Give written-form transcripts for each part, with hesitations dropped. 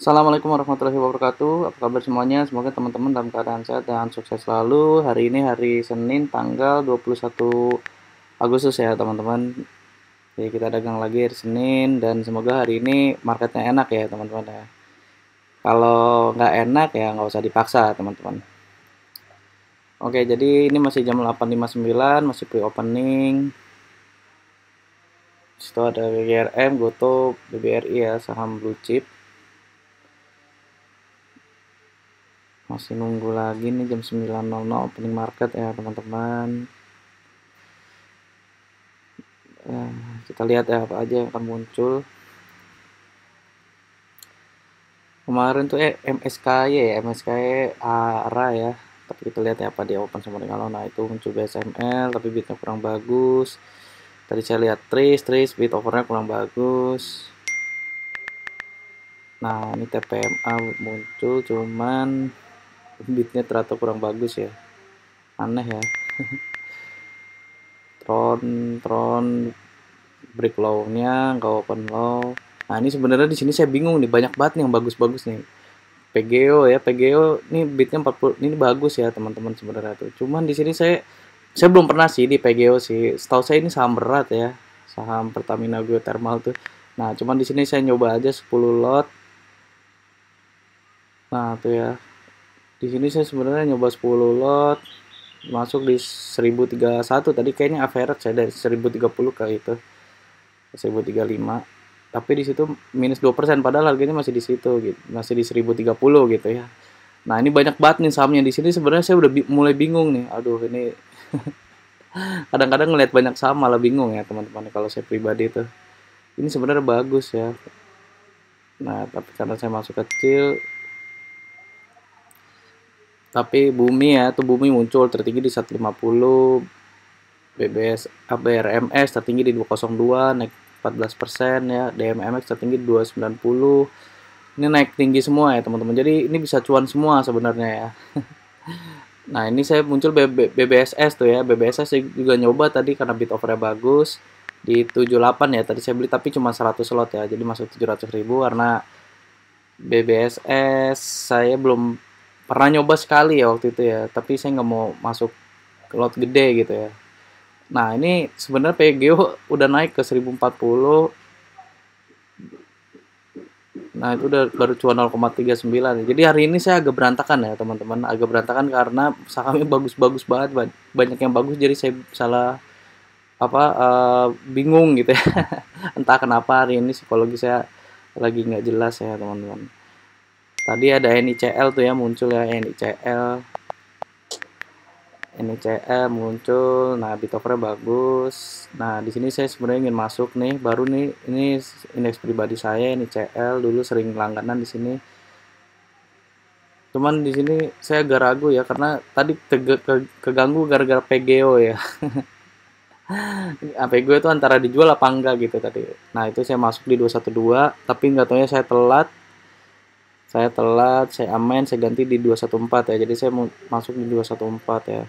Assalamualaikum warahmatullahi wabarakatuh. Apa kabar semuanya? Semoga teman-teman dalam keadaan sehat dan sukses selalu. Hari ini hari Senin tanggal 21 Agustus ya teman-teman. Jadi kita dagang lagi hari Senin dan semoga hari ini marketnya enak ya teman-teman ya. Kalau nggak enak ya nggak usah dipaksa teman-teman. Oke, jadi ini masih jam 8.59, masih pre-opening. Situ ada BGRM, Goto, BBRI ya, saham blue chip. Masih nunggu lagi nih jam 9.00 opening market ya teman-teman. Ya, kita lihat ya apa aja yang akan muncul. Kemarin tuh MSKY ya, MSKY ARA ya. Tapi kita lihat ya apa dia open sama dengan lo. Nah, itu muncul BSML tapi bitnya kurang bagus. Tadi saya lihat trace bit overnya kurang bagus. Nah, ini TPMA muncul cuman bitnya ternyata kurang bagus ya. Aneh ya. Tron break low-nya nggak open low. Nah, ini sebenarnya di sini saya bingung nih, banyak banget nih yang bagus-bagus nih. PGO ya, PGO ini bitnya 40, ini bagus ya teman-teman sebenarnya tuh. Cuman di sini saya belum pernah sih di PGO sih. Setahu saya ini saham berat ya, saham Pertamina Geothermal tuh. Nah, cuman di sini saya nyoba aja 10 lot. Nah, tuh ya. Di sini saya sebenarnya nyoba 10 lot masuk di 1031 tadi kayaknya average saya dari 1030 ke itu 1035, tapi di situ minus 2% padahal harganya masih di situ gitu, masih di 1030 gitu ya. Nah, ini banyak banget nih sahamnya di sini, sebenarnya saya udah mulai bingung nih. Aduh, ini kadang-kadang ngelihat banyak saham malah bingung ya teman-teman kalau saya pribadi tuh. Ini sebenarnya bagus ya. Nah, tapi karena saya masuk kecil, tapi Bumi ya, tuh Bumi muncul tertinggi di 150, BBS BRMS tertinggi di 202 naik 14% ya, DMMX tertinggi di 290. Ini naik tinggi semua ya teman-teman, jadi ini bisa cuan semua sebenarnya ya. Nah, ini saya muncul BBSS tuh ya, BBSS saya juga nyoba tadi karena bit overnya bagus di 78 ya, tadi saya beli tapi cuma 100 slot ya, jadi masuk 700.000 karena BBSS saya belum pernah nyoba sekali ya waktu itu ya, tapi saya nggak mau masuk lot gede gitu ya. Nah, ini sebenarnya PGO udah naik ke 1040. Nah, itu udah baru cuma 0,39. Jadi hari ini saya agak berantakan ya, teman-teman. Agak berantakan karena sahamnya bagus-bagus banget, banyak yang bagus jadi saya salah apa bingung gitu ya. Entah kenapa hari ini psikologi saya lagi nggak jelas ya, teman-teman. Tadi ada NICL tuh ya muncul ya, NICL muncul. Nah, bit overnya bagus. Nah, di sini saya sebenarnya ingin masuk nih, baru nih, ini indeks pribadi saya NICL, dulu sering langganan di sini. Cuman di sini saya agak ragu ya karena tadi keganggu gara-gara PGO ya. PGO itu antara dijual apa enggak gitu tadi. Nah, itu saya masuk di 212, tapi nggak taunya saya telat. Saya aman, saya ganti di 214 ya. Jadi saya masuk di 214 ya.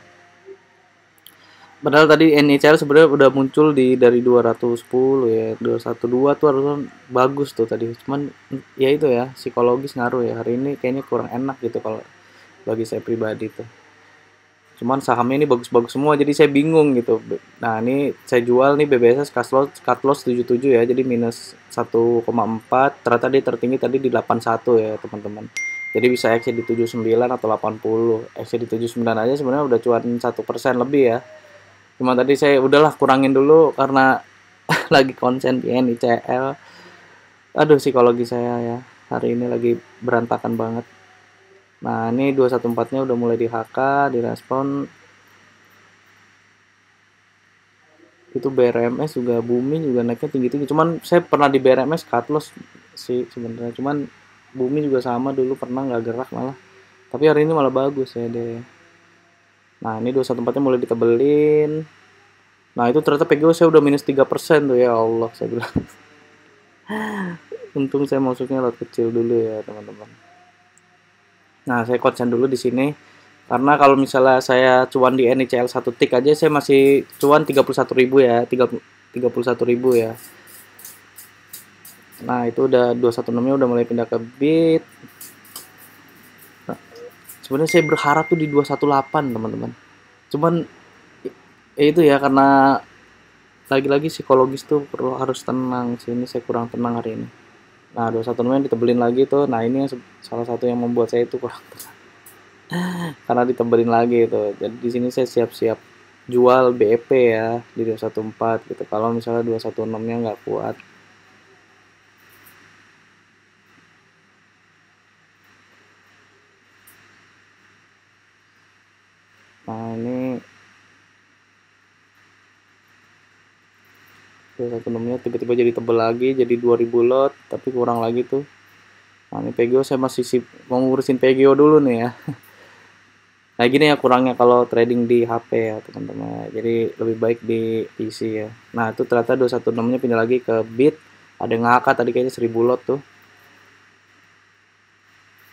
Padahal tadi NHL sebenarnya udah muncul dari 210 ya, 212 tuh harusnya bagus tuh tadi. Cuman ya itu ya, psikologis ngaruh ya. Hari ini kayaknya kurang enak gitu kalau bagi saya pribadi tuh. Cuman sahamnya ini bagus-bagus semua jadi saya bingung gitu. Nah, ini saya jual nih BBSS cut loss 77 ya. Jadi minus 1,4. Ternyata dia tertinggi tadi di 81 ya, teman-teman. Jadi bisa exit di 79 atau 80. Exit di 79 aja sebenarnya udah cuan 1% lebih ya. Cuma tadi saya udahlah kurangin dulu karena lagi konsen di NICL. Aduh, psikologi saya ya hari ini lagi berantakan banget. Nah, ini 214-nya udah mulai di HK, direspon. Itu BRMS juga booming, juga naiknya tinggi-tinggi. Cuman saya pernah di BRMS cut loss sih sebenarnya. Cuman booming juga sama dulu pernah nggak gerak malah. Tapi hari ini malah bagus ya deh. Nah, ini 214-nya mulai ditebelin. Nah, itu ternyata PGO saya udah minus 3% tuh ya Allah, saya bilang. Untung saya masuknya lot kecil dulu ya, teman-teman. Nah, saya konsen dulu di sini. Karena kalau misalnya saya cuan di NICL 1 tick aja saya masih cuan 31.000 ya, 31.000 ya. Nah, itu udah 216-nya udah mulai pindah ke bit. Nah, sebenarnya saya berharap tuh di 218, teman-teman. Cuman itu ya karena lagi-lagi psikologis tuh perlu harus tenang. Sini saya kurang tenang hari ini. Nah, 216-nya ditebelin lagi tuh. Nah, ini yang salah satu yang membuat saya itu kurang tenang. Karena ditebelin lagi itu. Jadi di sini saya siap-siap jual BEP ya di 214 gitu. Kalau misalnya 216-nya nggak kuat. Nah, ini 216-nya tiba-tiba jadi tebel lagi, jadi 2000 lot, tapi kurang lagi tuh. Nah, ini PGO saya masih mau ngurusin PGO dulu nih ya. Nah, gini ya kurangnya kalau trading di HP ya, teman-teman. Jadi lebih baik di PC ya. Nah, itu ternyata 216-nya pindah lagi ke bit. Ada yang ngakak tadi kayaknya 1000 lot tuh.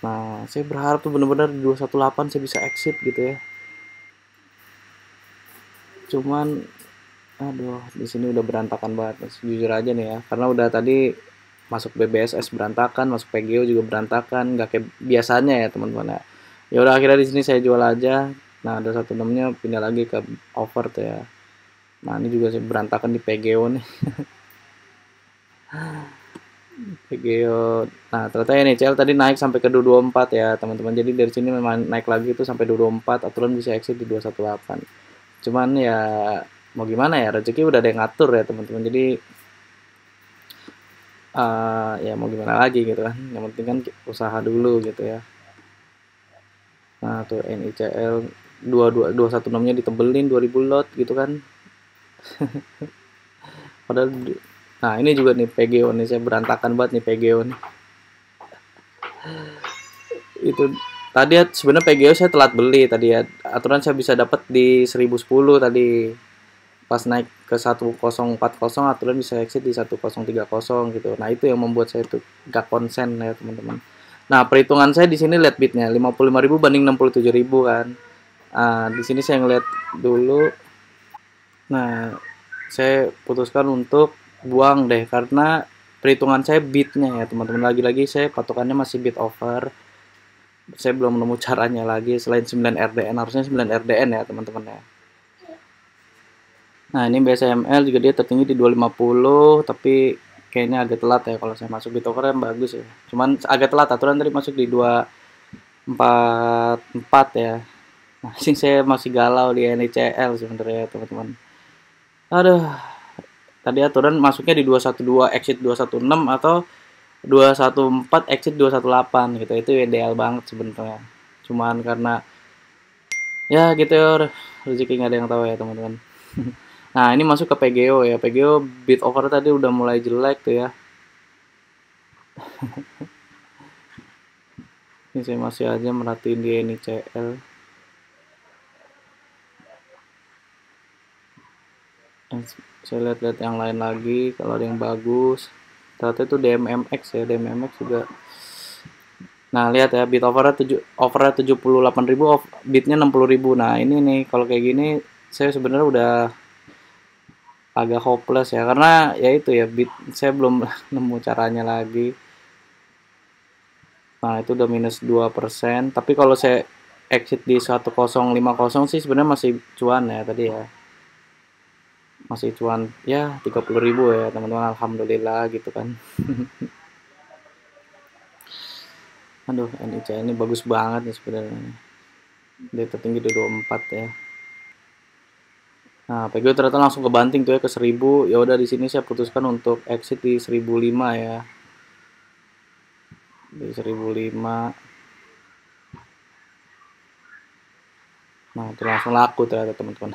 Nah, saya berharap tuh bener-bener di 218 saya bisa exit gitu ya. Cuman aduh, di sini udah berantakan banget. Jujur aja nih ya, karena udah tadi masuk BBSS berantakan, masuk PGO juga berantakan, nggak kayak biasanya ya teman-teman ya. Ya udah akhirnya di sini saya jual aja. Nah, ada 16-nya pindah lagi ke over tuh ya. Nah, ini juga saya berantakan di PGO nih. PGO. Nah, ternyata NHL tadi naik sampai ke 224 ya, teman-teman. Jadi dari sini memang naik lagi itu sampai 224, aturan bisa exit di 218. Cuman ya mau gimana ya, rezeki udah ada yang ngatur ya, teman-teman. Jadi ya mau gimana lagi gitu kan. Yang penting kan usaha dulu gitu ya. Nah, tuh NICL 216-nya ditebelin 2000 lot gitu kan. Padahal nah, ini juga nih PGO nih saya berantakan banget nih PGO nih. Itu tadi ya sebenarnya PGO saya telat beli tadi ya. Aturan saya bisa dapat di 1010 tadi. Pas naik ke 1040 aturan bisa exit di 1030 gitu. Nah, itu yang membuat saya tuh gak konsen ya, teman-teman. Nah, perhitungan saya di sini lihat bitnya 55.000 banding 67.000 kan. Di sini saya ngeliat dulu. Nah, saya putuskan untuk buang deh karena perhitungan saya bitnya ya, teman-teman. Lagi-lagi saya patokannya masih bit over. Saya belum nemu caranya lagi selain 9 RDN, harusnya 9 RDN ya, teman-teman ya. Nah, ini BSML juga dia tertinggi di 250, tapi kayaknya agak telat ya kalau saya masuk bit over yang bagus ya. Cuman agak telat, aturan tadi masuk di 244 ya. Nah, sih saya masih galau di NICL sebenarnya, teman-teman. Aduh, tadi aturan masuknya di 212 exit 216 atau 214 exit 218 gitu. Itu ideal banget sebenarnya. Cuman karena ya gitu ya, rezeki nggak ada yang tahu ya, teman-teman. Nah, ini masuk ke PGO ya. PGO bid over tadi udah mulai jelek tuh ya. Ini saya masih aja merhatiin di NICL. Saya lihat-lihat yang lain lagi kalau ada yang bagus. Ternyata itu DMMX ya, DMMX juga. Nah, lihat ya, bid overnya 78.000, bidnya 60.000. Nah, ini nih kalau kayak gini saya sebenarnya udah agak hopeless ya karena ya itu ya bid saya belum nemu caranya lagi. Nah, itu udah minus 2%. Tapi kalau saya exit di 1050 sih sebenarnya masih cuan ya tadi ya. Masih cuan ya 30.000 ya, teman-teman. Alhamdulillah gitu kan. Aduh, NIC ini bagus banget nih sebenarnya. Dia tertinggi di 24 ya. Nah, PGO ternyata langsung kebanting tuh ya ke 1000. Ya udah di sini saya putuskan untuk exit di 1005 ya. Di 1005. Nah, itu langsung laku ternyata, teman-teman.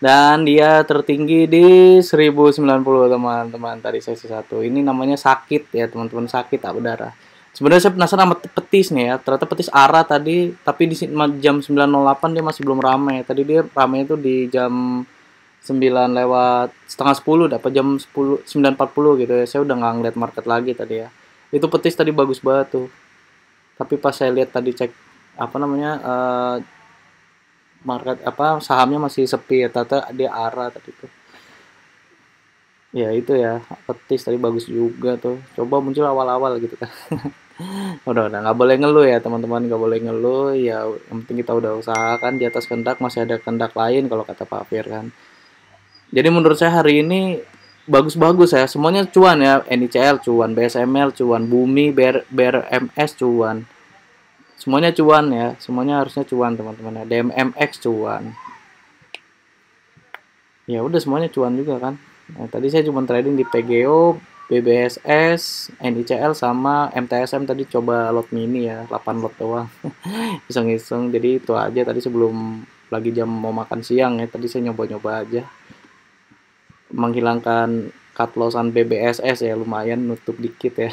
Dan dia tertinggi di 1090, teman-teman, tadi sesi 1. Ini namanya sakit ya, teman-teman, sakit tak berdarah. Sebenarnya saya penasaran sama petis nih ya. Ternyata petis arah tadi, tapi di jam 9.08 dia masih belum ramai. Tadi dia ramai itu di jam 9 lewat setengah 10, dapat jam 10 9.40 gitu ya. Saya udah nggak ngeliat market lagi tadi ya. Itu petis tadi bagus banget tuh. Tapi pas saya lihat tadi cek apa namanya market apa sahamnya masih sepi ya, ternyata dia arah tadi tuh. Ya itu ya, petis tadi bagus juga tuh. Coba muncul awal-awal gitu kan. Udah nggak boleh ngeluh ya teman-teman, nggak boleh ngeluh. Ya yang penting kita udah usahakan, di atas kehendak masih ada kehendak lain kalau kata Pak Fir kan. Jadi menurut saya hari ini bagus-bagus ya. Semuanya cuan ya. NICL cuan, BSML cuan, Bumi, BRMS cuan. Semuanya cuan ya. Semuanya harusnya cuan teman-teman ya. DMMX cuan. Ya udah semuanya cuan juga kan. Nah, tadi saya cuma trading di PGO, BBSS, NICL sama MTSM tadi coba lot mini ya, 8 lot doang. Iseng-iseng. Jadi itu aja tadi sebelum lagi jam mau makan siang ya. Tadi saya nyoba-nyoba aja menghilangkan cut lossan BBSS ya, lumayan nutup dikit ya.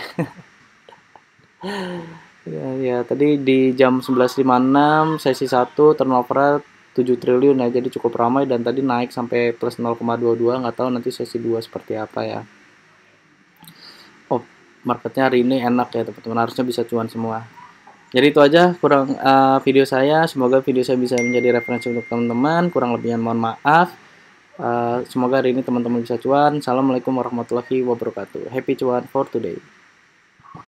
Ya, ya tadi di jam 11.56 sesi 1 turnover 7 triliun ya, jadi cukup ramai dan tadi naik sampai plus 0,22, nggak tahu nanti sesi 2 seperti apa ya. Oh, marketnya hari ini enak ya teman-teman, harusnya bisa cuan semua. Jadi itu aja kurang video saya, semoga video saya bisa menjadi referensi untuk teman-teman, kurang lebihnya mohon maaf. Semoga hari ini teman-teman bisa cuan. Assalamualaikum warahmatullahi wabarakatuh. Happy cuan for today.